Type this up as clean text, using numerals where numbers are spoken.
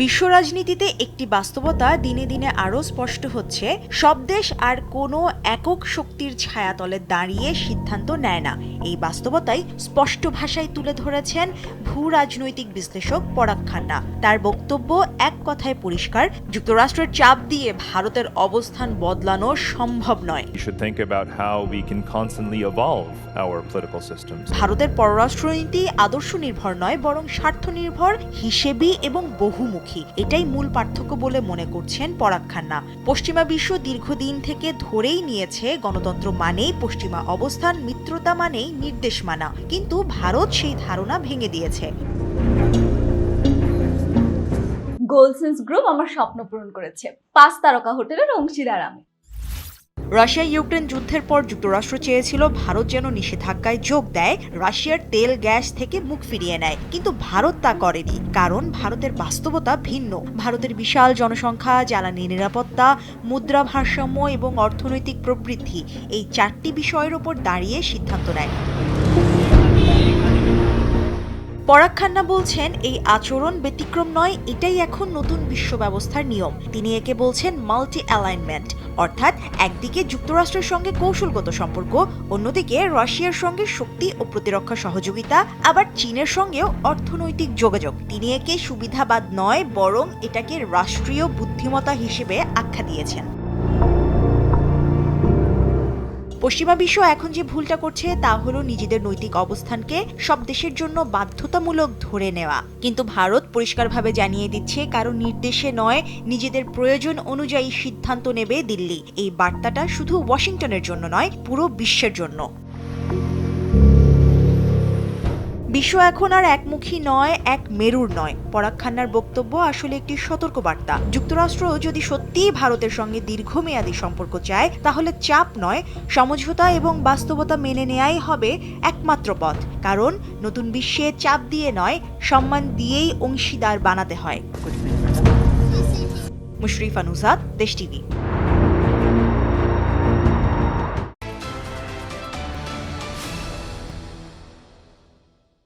বিশ্ব রাজনীতিতে একটি বাস্তবতা দিনে দিনে আরও স্পষ্ট হচ্ছে, সব দেশ আর কোনো একক শক্তির ছায়াতলে দাঁড়িয়ে সিদ্ধান্ত নেয় না। এই বাস্তবতাই স্পষ্ট ভাষায় তুলে ধরেছেন ভূ রাজনৈতিক বিশ্লেষক পরাগ খান্না। তার বক্তব্য এক কথায় পরিষ্কার, যুক্তরাষ্ট্রের চাপ দিয়ে ভারতের অবস্থান বদলানো সম্ভব নয়। ভারতের পররাষ্ট্রনীতি আদর্শ নির্ভর নয়, বরং স্বার্থ নির্ভর, হিসেবি এবং বহুমুখী। এটাই মূল পার্থক্য বলে মনে করছেন পরাগ খান্না। পশ্চিমা বিশ্ব দীর্ঘদিন থেকে ধরেই নিয়েছে গণতন্ত্র মানেই পশ্চিমা অবস্থান, মিত্রতা মানেই নির্দেশ মানা, কিন্তু ভারত সেই ধারণা ভেঙে দিয়েছে। গোলসেন্স গ্রুপ আমার স্বপ্ন পূরণ করেছে। 5 তারকা হোটেলের অংশীদার আমি। রাশিয়া ইউক্রেন যুদ্ধের পর যুক্তরাষ্ট্র চেয়েছিল ভারত যেন নিষেধাজ্ঞায় যোগ দেয়, রাশিয়ার তেল গ্যাস থেকে মুখ ফিরিয়ে নেয়, কিন্তু ভারত তা করেনি। কারণ ভারতের বাস্তবতা ভিন্ন। ভারতের বিশাল জনসংখ্যা, জ্বালানি নিরাপত্তা, মুদ্রা ভারসাম্য এবং অর্থনৈতিক প্রবৃদ্ধি, এই 4টি বিষয়ের উপর দাঁড়িয়ে সিদ্ধান্ত নেয়। পরাগ খান্না বলছেন, এই আচরণ ব্যতিক্রম নয়, এটাই এখন নতুন বিশ্ব ব্যবস্থার নিয়ম। তিনি একে বলছেন মাল্টি অ্যালাইনমেন্ট, অর্থাৎ একদিকে যুক্তরাষ্ট্রের সঙ্গে কৌশলগত সম্পর্ক, অন্যদিকে রাশিয়ার সঙ্গে শক্তি ও প্রতিরক্ষা সহযোগিতা, আবার চীনের সঙ্গেও অর্থনৈতিক যোগাযোগ। তিনি একে সুবিধাবাদ নয়, বরং এটাকে রাষ্ট্রীয় বুদ্ধিমত্তা হিসেবে আখ্যা দিয়েছেন। পশ্চিমা বিশ্ব এখন যে ভুলটা করছে তা হলো নিজেদের নৈতিক অবস্থানকে সব দেশের জন্য বাধ্যতামূলক ধরে নেওয়া। কিন্তু ভারত পরিষ্কারভাবে জানিয়ে দিচ্ছে, কারো নির্দেশে নয়, নিজেদের প্রয়োজন অনুযায়ী সিদ্ধান্ত নেবে দিল্লি। এই বার্তাটা শুধু ওয়াশিংটনের জন্য নয়, পুরো বিশ্বের জন্য। বিশ্ব এখন আর একমুখী নয়, এক মেরুর নয়। পরাগ খান্নার বক্তব্য আসলে একটি সতর্কবার্তা। যুক্তরাষ্ট্র যদি সত্যিই ভারতের সঙ্গে দীর্ঘমেয়াদী সম্পর্ক চায়, তাহলে চাপ নয়, সমঝোতা এবং বাস্তবতা মেনে নেয়াই হবে একমাত্র পথ। কারণ নতুন বিশ্বে চাপ দিয়ে নয়, সম্মান দিয়েই অংশীদার বানাতে হয়। মুশরিফা নুজাত, দেশ টিভি।